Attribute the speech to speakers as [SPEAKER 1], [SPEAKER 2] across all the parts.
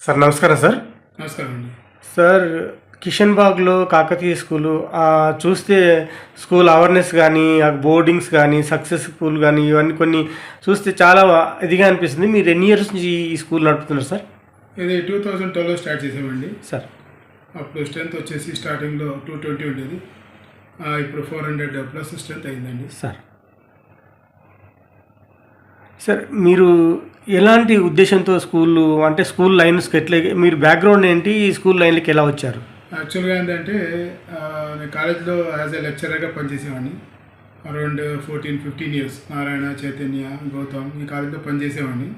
[SPEAKER 1] Sir నమస్కారం sir.
[SPEAKER 2] నమస్కారం అండి.
[SPEAKER 1] సార్ కిషన్ బాగ్లో కాకతీయ స్కూలు చూస్తే స్కూల్ అవేర్నెస్ కానీ బోర్డింగ్స్ కానీ సక్సెస్ఫుల్ కానీ ఇవన్నీ కొన్ని చూస్తే చాలా ఇదిగా అనిపిస్తుంది. మీరు ఎన్ని ఇయర్స్ నుంచి ఈ స్కూల్ నడుపుతున్నారు సార్?
[SPEAKER 2] ఇది 2012లో స్టార్ట్ చేసామండి
[SPEAKER 1] సార్.
[SPEAKER 2] అప్పుడు స్ట్రెంత్ వచ్చేసి స్టార్టింగ్లో 220 ఉండేది, ఇప్పుడు 400+ స్ట్రెంత్ అయిందండి.
[SPEAKER 1] సార్ మీరు ఎలాంటి ఉద్దేశంతో స్కూల్ లైన్స్కి ఎట్లా, మీరు బ్యాక్గ్రౌండ్ ఏంటి, ఈ స్కూల్ లైన్లకి ఎలా వచ్చారు?
[SPEAKER 2] యాక్చువల్గా ఏంటంటే నేను కాలేజ్లో యాజ్ ఎ లెక్చరర్గా పనిచేసేవాడిని. అరౌండ్ 14-15 ఇయర్స్ నారాయణ, చైతన్య, గౌతమ్ ఈ కాలేజ్లో పనిచేసేవాడిని.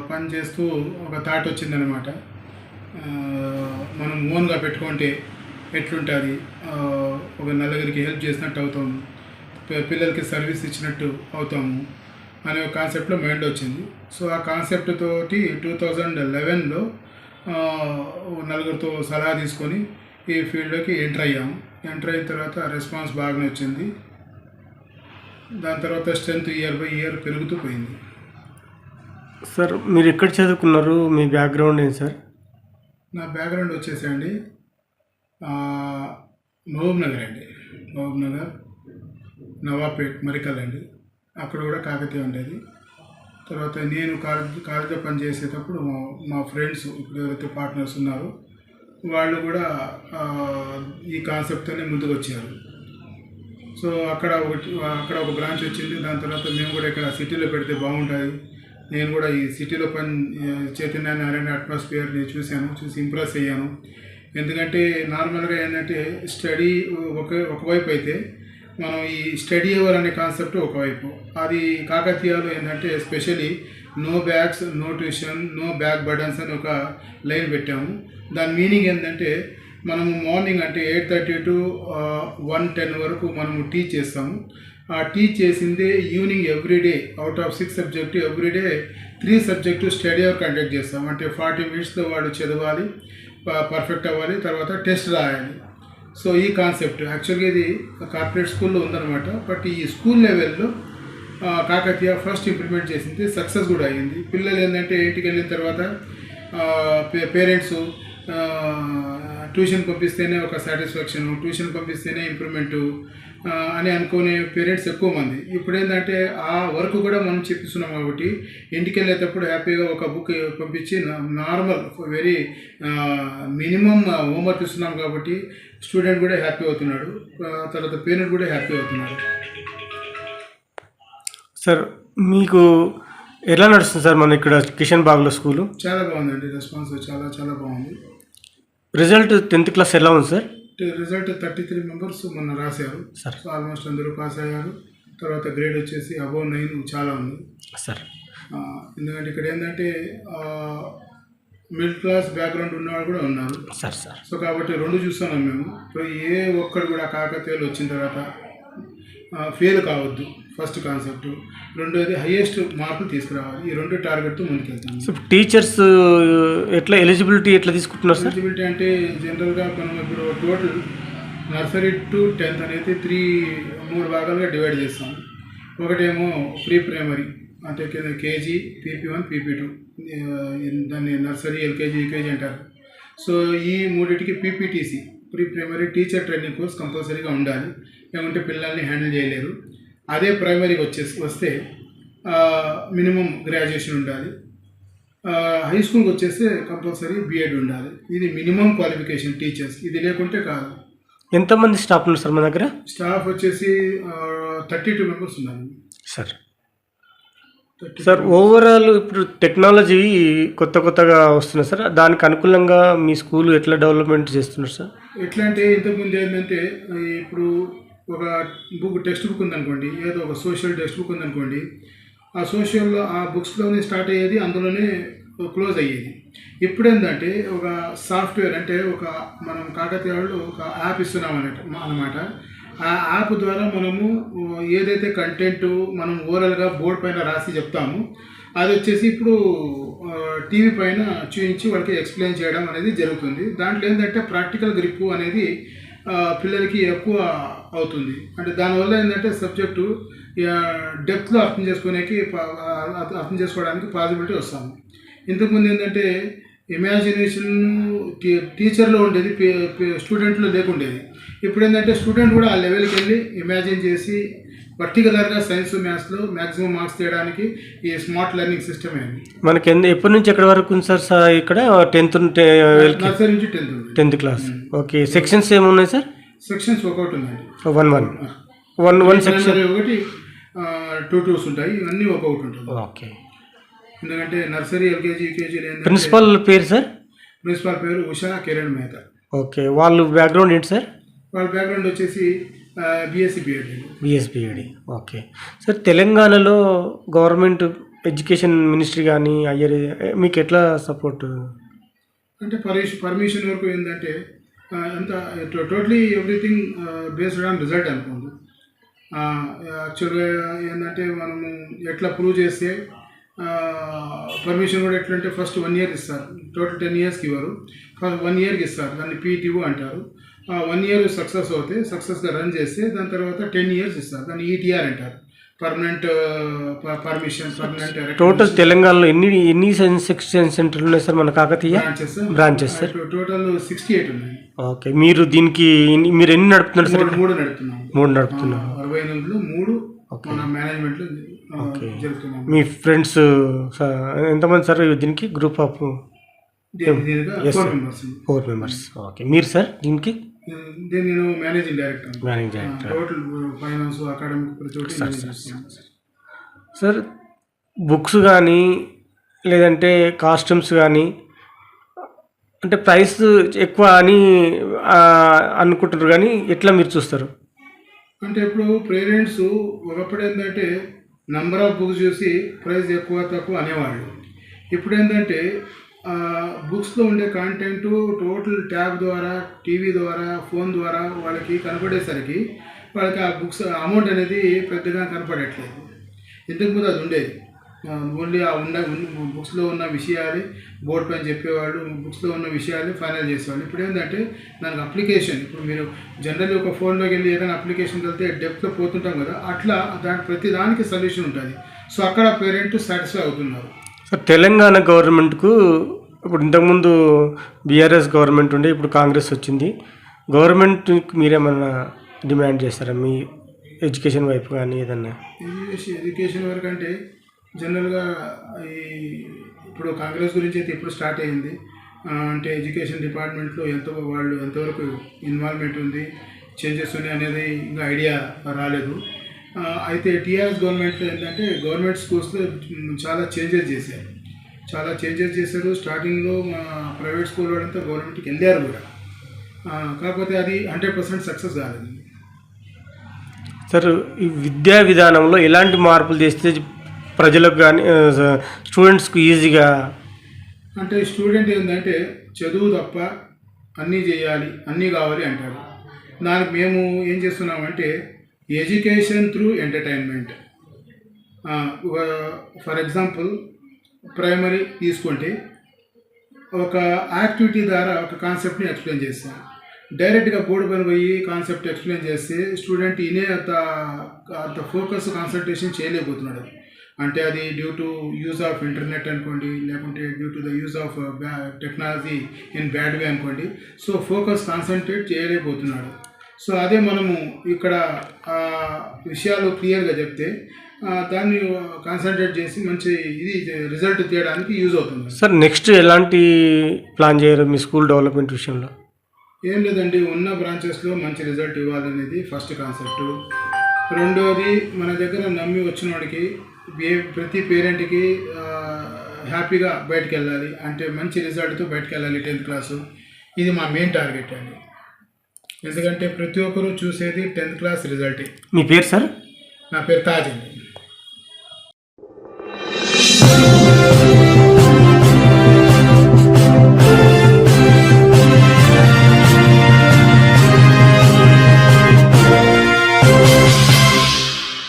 [SPEAKER 2] పనిచేస్తూ ఒక థాట్ వచ్చిందనమాట, మనం ఓన్గా పెట్టుకుంటే ఎట్లుంటుంది, ఒక నలుగురికి హెల్ప్ చేసినట్టు అవుతాము, పిల్లలకి సర్వీస్ ఇచ్చినట్టు అవుతాము అనే ఒక కాన్సెప్ట్లో మైండ్ వచ్చింది. సో ఆ కాన్సెప్ట్ తోటి 2011లో నలుగురితో సలహా తీసుకొని ఈ ఫీల్డ్లోకి ఎంటర్ అయ్యాము. ఎంటర్ అయిన తర్వాత రెస్పాన్స్ బాగానే వచ్చింది. దాని తర్వాత స్ట్రెంత్ ఇయర్ బై ఇయర్ పెరుగుతూ పోయింది.
[SPEAKER 1] సార్ మీరు ఎక్కడ చదువుకున్నారు, మీ బ్యాక్గ్రౌండ్ ఏంటి సార్?
[SPEAKER 2] నా బ్యాక్గ్రౌండ్ వచ్చేసండి మహబూబ్ నగర్ అండి. మహబూబ్ నగర్, నవాపేట్, మరికల్ అండి. అక్కడ కూడా కాకతీయ ఉండేది. తర్వాత నేను కాలేజీలో పనిచేసేటప్పుడు మా ఫ్రెండ్స్ ఇప్పుడు ఎవరైతే పార్ట్నర్స్ ఉన్నారో వాళ్ళు కూడా ఈ కాన్సెప్ట్తోనే ముందుకు వచ్చారు. సో అక్కడ ఒక బ్రాంచ్ వచ్చింది. దాని తర్వాత మేము కూడా ఇక్కడ సిటీలో పెడితే బాగుంటుంది, నేను కూడా ఈ సిటీలో చైతన్య నారాయణ అట్మాస్ఫియర్ నేను చూసి ఇంప్రెస్ అయ్యాను. ఎందుకంటే నార్మల్గా ఏంటంటే స్టడీ ఒకవైపు అయితే మనం ఈ స్టడీ అవర్ అనే కాన్సెప్ట్ ఒకవైపు, అది కాకతీయలో ఏంటంటే especially no bags, no tuition, no bag burdens అని ఒక లైన్ పెట్టాము. దాని మీనింగ్ ఏంటంటే మనము మార్నింగ్ అంటే 8:30 to 1:10 వరకు మనము టీచ్ చేస్తాము. ఆ టీచ్ చేసిందే evening everyday out of 6 subject everyday 3 subject study hour conduct చేస్తాం. అంటే 40 మినిట్స్లో వాడు చదవాలి, పర్ఫెక్ట్ అవ్వాలి, తర్వాత టెస్ట్ రాయాలి. సో ఈ కాన్సెప్ట్ యాక్చువల్గా ఇది కార్పొరేట్ స్కూల్లో ఉందన్నమాట. బట్ ఈ స్కూల్ లెవెల్లో కాకతీయ ఫస్ట్ ఇంప్లిమెంట్ చేసింది, సక్సెస్ కూడా అయ్యింది. పిల్లలు ఏంటంటే ఇంటికి వెళ్ళిన తర్వాత పేరెంట్స్ ట్యూషన్ పంపిస్తేనే ఒక సాటిస్ఫాక్షను, ట్యూషన్ పంపిస్తేనే ఇంప్రూవ్మెంటు అని అనుకునే పేరెంట్స్ ఎక్కువ మంది. ఇప్పుడు ఏంటంటే ఆ వర్క్ కూడా మనం చెప్పిస్తున్నాం కాబట్టి ఇంటికి వెళ్ళేటప్పుడు హ్యాపీగా ఒక బుక్ పంపించి నార్మల్ వెరీ మినిమం హోంవర్క్ ఇస్తున్నాం కాబట్టి స్టూడెంట్ కూడా హ్యాపీ అవుతున్నాడు, తర్వాత పేరెంట్ కూడా హ్యాపీ అవుతున్నాడు.
[SPEAKER 1] సార్ మీకు ఎలా నడుస్తుంది సార్ మన ఇక్కడ కిషన్ బాగ్లో స్కూలు?
[SPEAKER 2] చాలా బాగుందండి, రెస్పాన్స్ చాలా చాలా బాగుంది.
[SPEAKER 1] రిజల్ట్ 10th క్లాస్ ఎలా ఉంది సార్?
[SPEAKER 2] రిజల్ట్ 33 మెంబర్స్ మొన్న రాశారు సార్. ఆల్మోస్ట్ అందరూ పాస్ అయ్యారు. తర్వాత గ్రేడ్ వచ్చేసి అబౌవ్ 9 చాలా ఉంది
[SPEAKER 1] సార్.
[SPEAKER 2] ఎందుకంటే ఇక్కడ ఏంటంటే మిడిల్ క్లాస్ బ్యాక్గ్రౌండ్ ఉన్నవాళ్ళు కూడా ఉన్నారు
[SPEAKER 1] సార్.
[SPEAKER 2] సో కాబట్టి రెండు చూస్తున్నాం మేము. ఇప్పుడు ఏ ఒక్కడు కూడా కాకతీయలు వచ్చిన తర్వాత ఫెయిల్ కావద్దు, ఫస్ట్ కాన్సెప్ట్. రెండోది హైయెస్ట్ మార్కులు తీసుకురావాలి. ఈ రెండు టార్గెట్తో ముందుకెళ్తాం.
[SPEAKER 1] సో టీచర్స్ ఎలిజిబిలిటీ ఎట్లా తీసుకుంటున్నారు సార్?
[SPEAKER 2] ఎలిజిబిలిటీ అంటే జనరల్గా మనం ఇప్పుడు టోటల్ నర్సరీ టు 10th అనేది 3 భాగాలుగా డివైడ్ చేస్తాం. ఒకటేమో ప్రీ ప్రైమరీ అంటే కేజీ, PP1, PP2, దాన్ని నర్సరీ, LKG, UKG అంటారు. సో ఈ మూడింటికి PPTC pre primary teacher training course కంపల్సరీగా ఉండాలి, లేకుంటే పిల్లల్ని హ్యాండిల్ చేయలేరు. అదే ప్రైమరీకి వస్తే మినిమం గ్రాడ్యుయేషన్ ఉండాలి. హై స్కూల్కి వచ్చేస్తే కంపల్సరీ B.Ed ఉండాలి. ఇది మినిమం క్వాలిఫికేషన్ టీచర్స్, ఇది లేకుంటే కాదు.
[SPEAKER 1] ఎంతమంది స్టాఫ్ ఉన్నారు సార్ మన దగ్గర?
[SPEAKER 2] స్టాఫ్ వచ్చేసి 32 మెంబర్స్ ఉన్నారు
[SPEAKER 1] సార్. సార్ ఓవరాల్ ఇప్పుడు టెక్నాలజీ కొత్తగా వస్తున్నారు సార్, దానికి అనుకూలంగా మీ స్కూల్ ఎట్లా డెవలప్మెంట్ చేస్తున్నారు సార్?
[SPEAKER 2] ఎట్లా అంటే ఇంతకుముందు ఏంటంటే ఇప్పుడు ఒక టెక్స్ట్ బుక్ ఉందనుకోండి, ఏదో ఒక సోషల్ టెక్స్ట్ బుక్ ఉందనుకోండి, ఆ సోషల్లో ఆ బుక్స్లోనే స్టార్ట్ అయ్యేది, అందులోనే క్లోజ్ అయ్యేది. ఇప్పుడు ఏంటంటే ఒక సాఫ్ట్వేర్ అంటే మనం కాకతీయ వాళ్ళు ఒక యాప్ ఇస్తున్నాం అన్నమాట. ఆ యాప్ ద్వారా మనము ఏదైతే కంటెంట్ మనం ఓవరాల్గా బోర్డు పైన రాసి చెప్తామో అది వచ్చేసి ఇప్పుడు టీవీ పైన చూపించి వాళ్ళకి ఎక్స్ప్లెయిన్ చేయడం అనేది జరుగుతుంది. దాంట్లో ఏంటంటే ప్రాక్టికల్ గ్రిప్ అనేది పిల్లలకి ఎక్కువ అవుతుంది. అంటే దానివల్ల ఏంటంటే సబ్జెక్టు డెప్త్లో అర్థం చేసుకోవడానికి పాసిబిలిటీ వస్తాము. ఇంతకుముందు ఏంటంటే ఇమాజినేషన్ టీచర్లో ఉండేది, స్టూడెంట్లో లేకుండేది. ఇప్పుడు ఏంటంటే స్టూడెంట్ కూడా ఆ లెవెల్కి వెళ్ళి ఇమాజిన్ చేసి పర్టికులర్గా సైన్స్ మ్యాథ్స్లో మ్యాక్సిమం మార్క్స్ తీయడానికి ఈ స్మార్ట్ లెర్నింగ్ సిస్టమ్ అయింది.
[SPEAKER 1] మనకి ఎప్పటి నుంచి ఎక్కడి వరకు ఉంది సార్ ఇక్కడ? 10th
[SPEAKER 2] నర్సరీ నుంచి
[SPEAKER 1] 10th క్లాస్. ఓకే. సెక్షన్స్ ఏమున్నాయి సార్?
[SPEAKER 2] సెక్షన్స్ ఒకటి ఉందండి,
[SPEAKER 1] 1 సెక్షన్
[SPEAKER 2] ఒకటి 2 2s ఉంటాయి, ఇవన్నీ ఒక్కొక్కటి ఉంటుంది.
[SPEAKER 1] ఓకే.
[SPEAKER 2] ఎందుకంటే నర్సరీ, ఎల్కేజీ, యూకేజీ.
[SPEAKER 1] ప్రిన్సిపల్ పేరు సార్?
[SPEAKER 2] ప్రిన్సిపల్ పేరు ఉషా కిరణ్ మెహతా.
[SPEAKER 1] ఓకే. వాళ్ళ బ్యాక్గ్రౌండ్ ఏంటి సార్?
[SPEAKER 2] వాళ్ళ బ్యాక్గ్రౌండ్ వచ్చేసి బీఎస్సీ బీఎడ్.
[SPEAKER 1] Okay sir. తెలంగాణలో గవర్నమెంట్ ఎడ్యుకేషన్ మినిస్ట్రీ కానీ హయ్యర్ మీకు ఎట్లా సపోర్ట్?
[SPEAKER 2] అంటే పర్మిషన్ వరకు ఏంటంటే అంత totally everything based on result అనుకోండి. యాక్చువల్గా ఏంటంటే మనము ఎట్లా ప్రూవ్ చేస్తే పర్మిషన్ కూడా ఎట్లా అంటే ఫస్ట్ 1 year ఇస్తారు, టోటల్ 10 yearsకి ఇవ్వరు, 1 yearకి ఇస్తారు. దాన్ని పీటీఓ అంటారు. 1 year సక్సెస్ అవుతే, సక్సెస్గా రన్ చేస్తే దాని తర్వాత 10 years ఇస్తారు, దాన్ని ఈటీఆర్ అంటారు, పర్మనెంట్ పర్మిషన్, పర్మనెంట్.
[SPEAKER 1] టోటల్ తెలంగాణలో ఎన్ని సైన్స్ ఎక్స్చేంజ్ సెంటర్లు ఉన్నాయి సార్ మన కాకతీయ బ్రాంచెస్ సార్?
[SPEAKER 2] టోటల్ 68 ఉన్నాయి.
[SPEAKER 1] ఓకే. మీరు దీనికి మీరు ఎన్ని నడుపుతున్నారు సార్?
[SPEAKER 2] 3 నడుపుతున్నాం.
[SPEAKER 1] 3 నడుపుతున్నారు.
[SPEAKER 2] 48లో 3 మన మేనేజ్మెంట్లో జరుగుతున్నాం.
[SPEAKER 1] మీ ఫ్రెండ్స్ ఎంతమంది సార్ దీనికి? Group of 4 members. ఓకే. మీరు సార్ దీనికి?
[SPEAKER 2] నేను managing director. Total finance, academic ప్రతి ఒక్కటి
[SPEAKER 1] సార్. బుక్స్ కానీ లేదంటే కాస్ట్యూమ్స్ కానీ అంటే ప్రైస్ ఎక్కువ అని అనుకుంటున్నారు, కానీ ఎట్లా మీరు చూస్తారు?
[SPEAKER 2] అంటే ఇప్పుడు పేరెంట్స్ ఒకప్పుడు ఏంటంటే నెంబర్ ఆఫ్ బుక్స్ చూసి ప్రైస్ ఎక్కువ తక్కువ అనేవాళ్ళు. ఇప్పుడు ఏంటంటే బుక్స్లో ఉండే కంటెంట్ టోటల్ ట్యాబ్ ద్వారా, టీవీ ద్వారా, ఫోన్ ద్వారా వాళ్ళకి కనపడేసరికి వాళ్ళకి ఆ బుక్స్ అమౌంట్ అనేది పెద్దగా కనపడట్లేదు. ఇంతకుముందు అది ఉండేది, ఓన్లీ ఆ బుక్స్లో ఉన్న విషయాలు బోర్డు పైన చెప్పేవాళ్ళు, బుక్స్లో ఉన్న విషయాలు ఫైనల్ చేసేవాళ్ళు. ఇప్పుడు ఏంటంటే దానికి అప్లికేషన్, ఇప్పుడు మీరు జనరల్లీ ఒక ఫోన్లోకి వెళ్ళి ఏదైనా అప్లికేషన్కి వెళ్తే డెప్త్లో పోతుంటాం కదా, అట్లా ప్రతి దానికి సొల్యూషన్ ఉంటుంది. సో అక్కడ పేరెంట్ సాటిస్ఫై అవుతున్నారు.
[SPEAKER 1] సార్, తెలంగాణ గవర్నమెంట్కు ఇప్పుడు ఇంతకుముందు బీఆర్ఎస్ గవర్నమెంట్ ఉండే, ఇప్పుడు కాంగ్రెస్ వచ్చింది. గవర్నమెంట్కి మీరేమన్నా డిమాండ్ చేస్తారా మీ ఎడ్యుకేషన్ వైపు కానీ ఏదన్నా?
[SPEAKER 2] ఎడ్యుకేషన్ వరకు అంటే జనరల్గా ఇప్పుడు కాంగ్రెస్ గురించి అయితే ఇప్పుడు స్టార్ట్ అయ్యింది. అంటే ఎడ్యుకేషన్ డిపార్ట్మెంట్లో వాళ్ళు ఎంతవరకు ఇన్వాల్వ్మెంట్ ఉంది, చేంజెస్ ఉన్నాయి అనేది ఇంకా ఐడియా రాలేదు. అయితే టీఆర్ఎస్ గవర్నమెంట్లో ఏంటంటే గవర్నమెంట్ స్కూల్స్లో చాలా చేంజెస్ చేశారు. స్టార్టింగ్లో మా ప్రైవేట్ స్కూల్ వాళ్ళంతా గవర్నమెంట్కి వెళ్ళారు కూడా, కాకపోతే అది 100% సక్సెస్ కాలేదు.
[SPEAKER 1] సార్, ఈ విద్యా విధానంలో ఎలాంటి మార్పులు చేస్తే ప్రజలకు కానీ స్టూడెంట్స్కి ఈజీగా?
[SPEAKER 2] అంటే స్టూడెంట్ ఏంటంటే చదువు తప్ప అన్నీ చేయాలి, అన్నీ కావాలి అంటారు. దానికి మేము ఏం చేస్తున్నామంటే education through entertainment. For example primary తీసుకుంటే ఒక యాక్టివిటీ ద్వారా ఒక కాన్సెప్ట్ని ఎక్స్ప్లెయిన్ చేస్తాం. డైరెక్ట్గా బోర్డు పైన పోయి కాన్సెప్ట్ ఎక్స్ప్లెయిన్ చేస్తే స్టూడెంట్ అంత ఫోకస్ కాన్సన్ట్రేషన్ చేయలేకపోతున్నాడు. అంటే అది due to use of internet అనుకోండి, లేకుంటే due to the use of technology in bad way అనుకోండి. సో ఫోకస్ కాన్సన్ట్రేట్ చేయలేకపోతున్నాడు. సో అదే మనము ఇక్కడ విషయాలు క్లియర్గా చెప్తే దాన్ని కాన్సన్ట్రేట్ చేసి మంచి రిజల్ట్ తీయడానికి యూజ్ అవుతుంది.
[SPEAKER 1] సార్, నెక్స్ట్ ఎలాంటి ప్లాన్ చేయరు మీ స్కూల్ డెవలప్మెంట్ విషయంలో?
[SPEAKER 2] ఏం లేదండి, ఉన్న బ్రాంచెస్లో మంచి రిజల్ట్ ఇవ్వాలనేది ఫస్ట్ కాన్సెప్ట్. రెండోది, మన దగ్గర నమ్మి వచ్చిన వాడికి ప్రతి పేరెంట్కి హ్యాపీగా బయటకు వెళ్ళాలి, అంటే మంచి రిజల్ట్తో బయటకు వెళ్ళాలి 10th క్లాసు. ఇది మా మెయిన్ టార్గెట్ అండి. ఎందుకంటే ప్రతి ఒక్కరూ చూసేది 10th క్లాస్ రిజల్టే.
[SPEAKER 1] మీ పేరు సార్?
[SPEAKER 2] నా పేరు తాజ్ అండి.